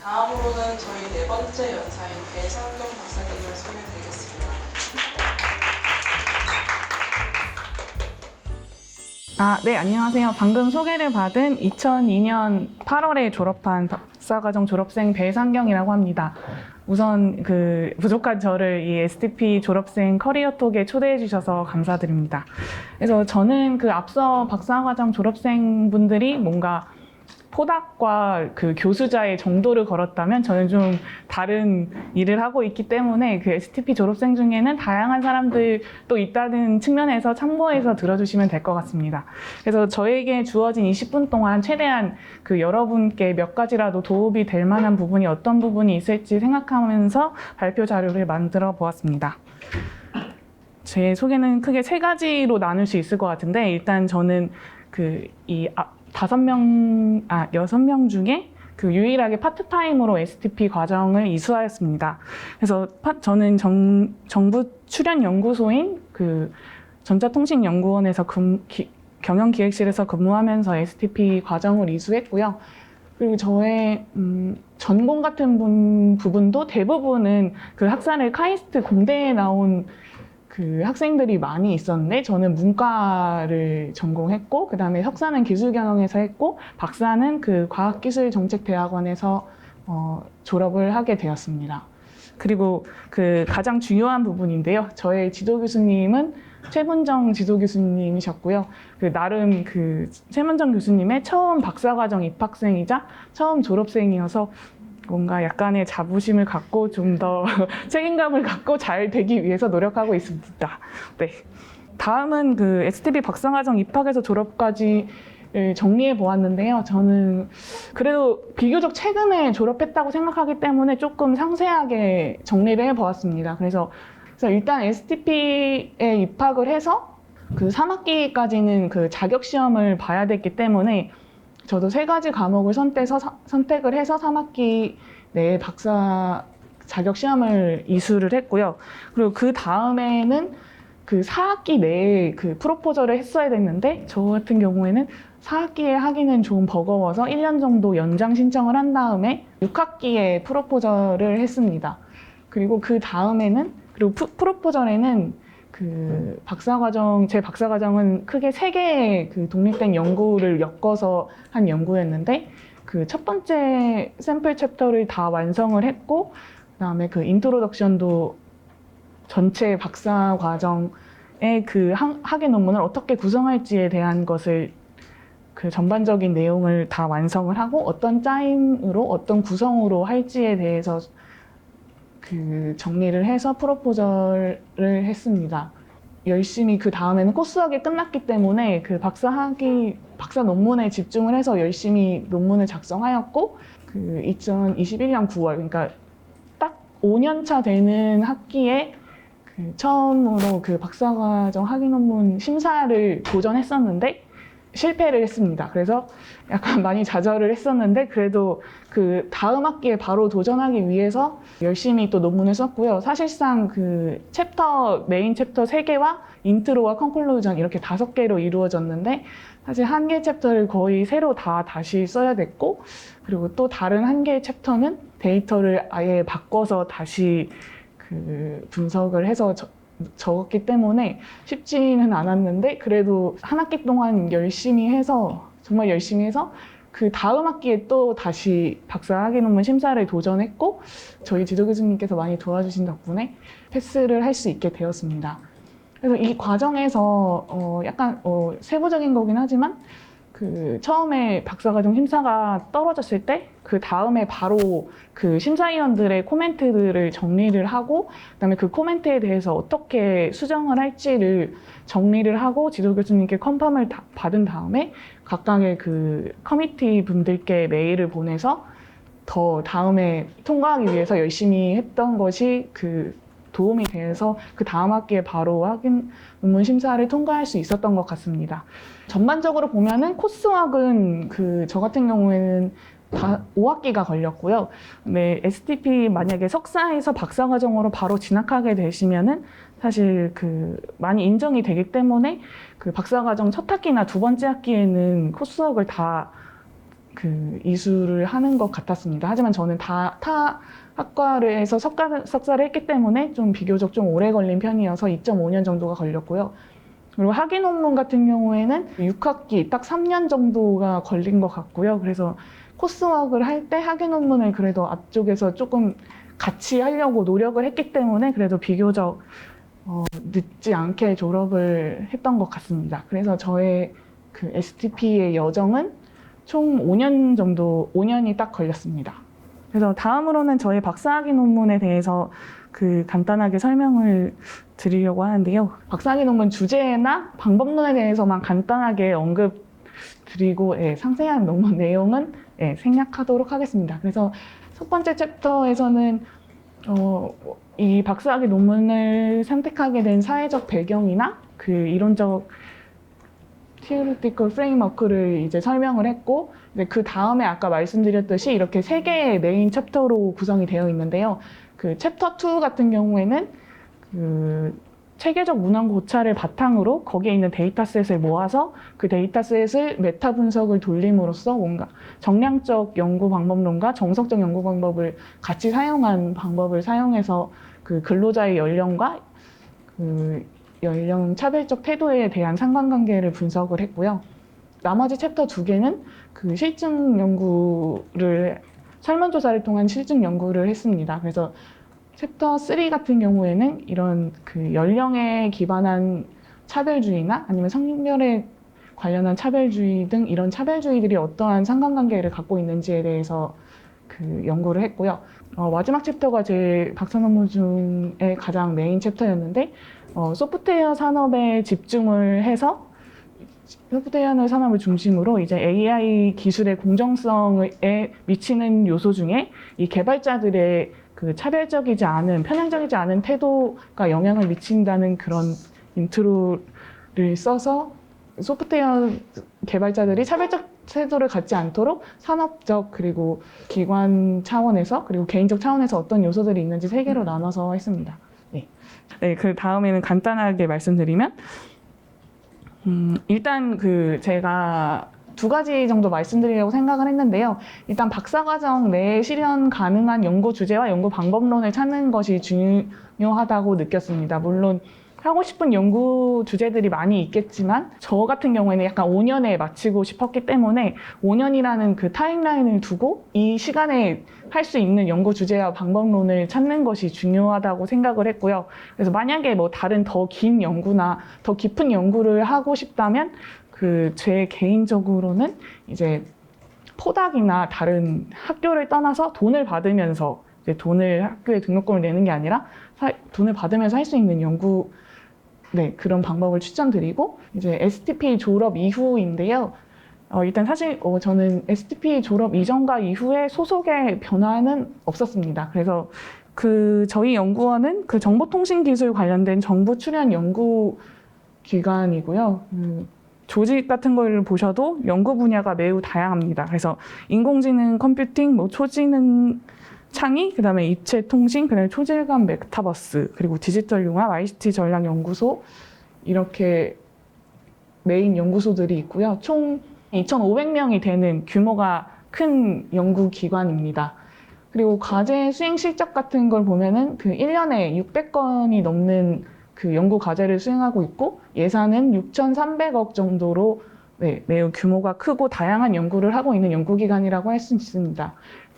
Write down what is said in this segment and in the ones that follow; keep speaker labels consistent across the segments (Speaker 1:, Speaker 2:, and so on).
Speaker 1: 다음으로는 저희 네 번째 연사인 배상경 박사님을 소개드리겠습니다.
Speaker 2: 네, 안녕하세요. 방금 소개를 받은 2002년 8월에 졸업한 박사과정 졸업생 배상경이라고 합니다. 우선 부족한 저를 이 STP 졸업생 커리어톡에 초대해 주셔서 감사드립니다. 그래서 저는 앞서 박사과정 졸업생분들이 뭔가 포닥과 교수자의 정도를 걸었다면 저는 좀 다른 일을 하고 있기 때문에 STP 졸업생 중에는 다양한 사람들도 있다는 측면에서 참고해서 들어주시면 될 것 같습니다. 그래서 저에게 주어진 20분 동안 최대한 여러분께 몇 가지라도 도움이 될 만한 부분이 어떤 부분이 있을지 생각하면서 발표 자료를 만들어 보았습니다. 제 소개는 크게 세 가지로 나눌 수 있을 것 같은데, 일단 저는 여섯 명 중에 유일하게 파트타임으로 STP 과정을 이수하였습니다. 그래서 저는 정부 출연 연구소인 전자통신연구원에서 경영기획실에서 근무하면서 STP 과정을 이수했고요. 그리고 저의 전공 같은 부분도 대부분은 학사를 카이스트 공대에 나온 학생들이 많이 있었는데, 저는 문과를 전공했고, 그 다음에 석사는 기술경영에서 했고, 박사는 과학기술정책대학원에서 졸업을 하게 되었습니다. 그리고 가장 중요한 부분인데요. 저의 지도교수님은 최문정 지도교수님이셨고요. 나름 최문정 교수님의 처음 박사과정 입학생이자 처음 졸업생이어서 뭔가 약간의 자부심을 갖고 좀 더 책임감을 갖고 잘 되기 위해서 노력하고 있습니다. 네. 다음은 STP 박사과정 입학에서 졸업까지 정리해 보았는데요. 저는 그래도 비교적 최근에 졸업했다고 생각하기 때문에 조금 상세하게 정리를 해 보았습니다. 그래서 일단 STP에 입학을 해서 3학기까지는 자격 시험을 봐야 됐기 때문에 저도 세 가지 과목을 선택을 해서 3학기 내에 박사 자격 시험을 이수를 했고요. 그리고 그 다음에는 4학기 내에 프로포저를 했어야 됐는데, 저 같은 경우에는 4학기에 하기는 좀 버거워서 1년 정도 연장 신청을 한 다음에 6학기에 프로포저를 했습니다. 그리고 그 다음에는, 프로포저에는 제 박사과정은 크게 3개의 독립된 연구를 엮어서 한 연구였는데, 첫 번째 샘플 챕터를 다 완성을 했고, 그 다음에 인트로덕션도 전체 박사과정의 학예 논문을 어떻게 구성할지에 대한 것을 전반적인 내용을 다 완성을 하고, 어떤 짜임으로 어떤 구성으로 할지에 대해서 정리를 해서 프로포저를 했습니다. 열심히 다음에는 코스학이 끝났기 때문에 박사 논문에 집중을 해서 열심히 논문을 작성하였고, 2021년 9월, 그러니까 딱 5년 차 되는 학기에 처음으로 박사과정 학위 논문 심사를 도전했었는데 실패를 했습니다. 그래서 약간 많이 좌절을 했었는데, 그래도 다음 학기에 바로 도전하기 위해서 열심히 또 논문을 썼고요. 사실상 메인 챕터 3개와 인트로와 컨클루전 이렇게 5개로 이루어졌는데, 사실 한 개 챕터를 거의 새로 다시 써야 됐고, 그리고 또 다른 한 개의 챕터는 데이터를 아예 바꿔서 다시 분석을 해서 적었기 때문에 쉽지는 않았는데, 그래도 한 학기 동안 정말 열심히 해서 다음 학기에 또 다시 박사 학위 논문 심사를 도전했고, 저희 지도교수님께서 많이 도와주신 덕분에 패스를 할 수 있게 되었습니다. 그래서 이 과정에서 약간 세부적인 거긴 하지만 처음에 박사과정 심사가 떨어졌을 때 다음에 바로 심사위원들의 코멘트들을 정리를 하고, 그다음에 코멘트에 대해서 어떻게 수정을 할지를 정리를 하고 지도교수님께 컨펌을 받은 다음에 각각의 커미티 분들께 메일을 보내서 더 다음에 통과하기 위해서 열심히 했던 것이 도움이 돼서 다음 학기에 바로 학위 논문 심사를 통과할 수 있었던 것 같습니다. 전반적으로 보면은 코스웍은 저 같은 경우에는 다 5학기가 걸렸고요. 네, STP 만약에 석사에서 박사과정으로 바로 진학하게 되시면은 사실 많이 인정이 되기 때문에 박사과정 첫 학기나 두 번째 학기에는 코스웍을 다 그 이수를 하는 것 같았습니다. 하지만 저는 타 학과에서 석사를 했기 때문에 좀 비교적 좀 오래 걸린 편이어서 2.5년 정도가 걸렸고요. 그리고 학위 논문 같은 경우에는 6학기 딱 3년 정도가 걸린 것 같고요. 그래서 코스웍을 할 때 학위 논문을 그래도 앞쪽에서 조금 같이 하려고 노력을 했기 때문에 그래도 비교적 늦지 않게 졸업을 했던 것 같습니다. 그래서 저의 그 STP의 여정은 총 5년 정도, 5년이 딱 걸렸습니다. 그래서 다음으로는 저의 박사학위 논문에 대해서 그 간단하게 설명을 드리려고 하는데요. 박사학위 논문 주제나 방법론에 대해서만 간단하게 언급드리고 상세한 논문 내용은 생략하도록 하겠습니다. 그래서 첫 번째 챕터에서는 이 박사학위 논문을 선택하게 된 사회적 배경이나 그 이론적 theoretical framework를 이제 설명을 했고, 그 다음에 아까 말씀드렸듯이 이렇게 3개의 메인 챕터로 구성이 되어 있는데요. 그 챕터 2 같은 경우에는 그 체계적 문헌 고찰을 바탕으로 거기에 있는 데이터셋을 모아서 그 데이터셋을 메타 분석을 돌림으로써 뭔가 정량적 연구 방법론과 정석적 연구 방법을 같이 사용한 방법을 사용해서 그 근로자의 연령과 그 연령 차별적 태도에 대한 상관관계를 분석을 했고요. 나머지 챕터 2개는 그 실증 연구를, 설문조사를 통한 실증 연구를 했습니다. 그래서 챕터 3 같은 경우에는 이런 그 연령에 기반한 차별주의나 아니면 성별에 관련한 차별주의 등 이런 차별주의들이 어떠한 상관관계를 갖고 있는지에 대해서 그 연구를 했고요. 마지막 챕터가 제 박사 논문 중에 가장 메인 챕터였는데 소프트웨어 산업에 집중을 해서 소프트웨어 산업을 중심으로 이제 AI 기술의 공정성에 미치는 요소 중에 이 개발자들의 그 차별적이지 않은, 편향적이지 않은 태도가 영향을 미친다는 그런 인트로를 써서 소프트웨어 개발자들이 차별적 태도를 갖지 않도록 산업적 그리고 기관 차원에서 그리고 개인적 차원에서 어떤 요소들이 있는지 3개로 나눠서 했습니다. 네, 그 다음에는 간단하게 말씀드리면 일단 그 제가 2가지 정도 말씀드리려고 생각을 했는데요. 일단 박사과정 내에 실현 가능한 연구 주제와 연구 방법론을 찾는 것이 중요하다고 느꼈습니다. 물론 하고 싶은 연구 주제들이 많이 있겠지만 저 같은 경우에는 약간 5년에 마치고 싶었기 때문에 5년이라는 그 타임라인을 두고 이 시간에 할 수 있는 연구 주제와 방법론을 찾는 것이 중요하다고 생각을 했고요. 그래서 만약에 뭐 다른 더 긴 연구나 더 깊은 연구를 하고 싶다면 그 제 개인적으로는 이제 포닥이나 다른 학교를 떠나서 돈을 받으면서 이제 돈을 학교에 등록금을 내는 게 아니라 돈을 받으면서 할 수 있는 연구 그런 방법을 추천드리고 이제 STP 졸업 이후인데요. 일단 사실 저는 STP 졸업 이전과 이후에 소속의 변화는 없었습니다. 그래서 그 저희 연구원은 그 정보통신기술 관련된 정부 출연 연구기관이고요. 조직 같은 걸 보셔도 연구 분야가 매우 다양합니다. 그래서 인공지능 컴퓨팅, 뭐 초지능 창의, 그 다음에 입체 통신, 그 다음에 초질감 메타버스, 그리고 디지털 융합, ICT 전략 연구소 이렇게 메인 연구소들이 있고요. 총 2,500명이 되는 규모가 큰 연구기관입니다. 그리고 과제 수행 실적 같은 걸 보면은 그 1년에 600건이 넘는 그 연구 과제를 수행하고 있고 예산은 6,300억 정도로 매우 규모가 크고 다양한 연구를 하고 있는 연구기관이라고 할 수 있습니다.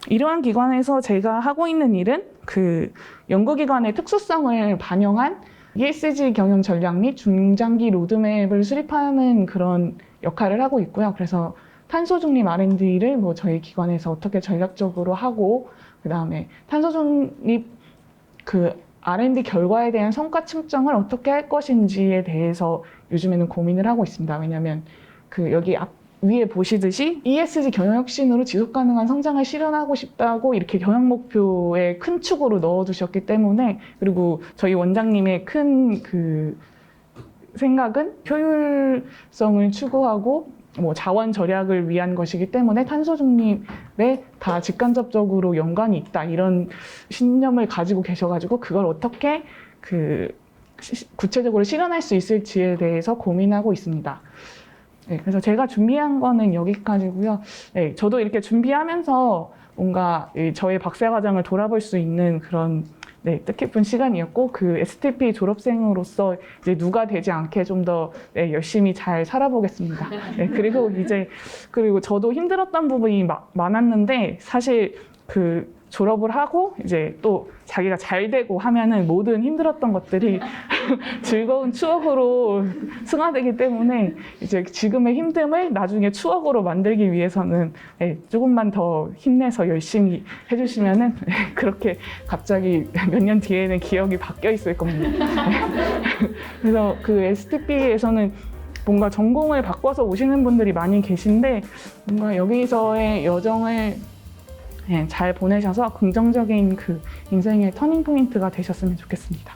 Speaker 2: 이러한 기관에서 제가 하고 있는 일은 그 연구기관의 특수성을 반영한 ESG 경영 전략 및 중장기 로드맵을 수립하는 그런 역할을 하고 있고요. 그래서 탄소 중립 R&D를 뭐 저희 기관에서 어떻게 전략적으로 하고 그 다음에 탄소 중립 그 R&D 결과에 대한 성과 측정을 어떻게 할 것인지에 대해서 요즘에는 고민을 하고 있습니다. 왜냐하면 그 여기 위에 보시듯이 ESG 경영혁신으로 지속가능한 성장을 실현하고 싶다고 이렇게 경영 목표의 큰 축으로 넣어두셨기 때문에 그리고 저희 원장님의 큰 그 생각은 효율성을 추구하고 뭐 자원 절약을 위한 것이기 때문에 탄소 중립에 다 직간접적으로 연관이 있다 이런 신념을 가지고 계셔가지고 그걸 어떻게 그 구체적으로 실현할 수 있을지에 대해서 고민하고 있습니다. 네, 그래서 제가 준비한 거는 여기까지고요. 네, 저도 이렇게 준비하면서 뭔가 저의 박사과정을 돌아볼 수 있는 그런 네, 뜻깊은 시간이었고 그 STP 졸업생으로서 이제 누가 되지 않게 좀 더 네, 열심히 잘 살아보겠습니다. 네, 그리고 저도 힘들었던 부분이 많았는데 사실 그 졸업을 하고 이제 또 자기가 잘 되고 하면은 모든 힘들었던 것들이 즐거운 추억으로 승화되기 때문에 이제 지금의 힘듦을 나중에 추억으로 만들기 위해서는 네, 조금만 더 힘내서 열심히 해주시면은 네, 그렇게 갑자기 몇 년 뒤에는 기억이 바뀌어 있을 겁니다. 네. 그래서 그 STP에서는 뭔가 전공을 바꿔서 오시는 분들이 많이 계신데 뭔가 여기서의 여정을 네, 잘 보내셔서 긍정적인 그 인생의 터닝 포인트가 되셨으면 좋겠습니다.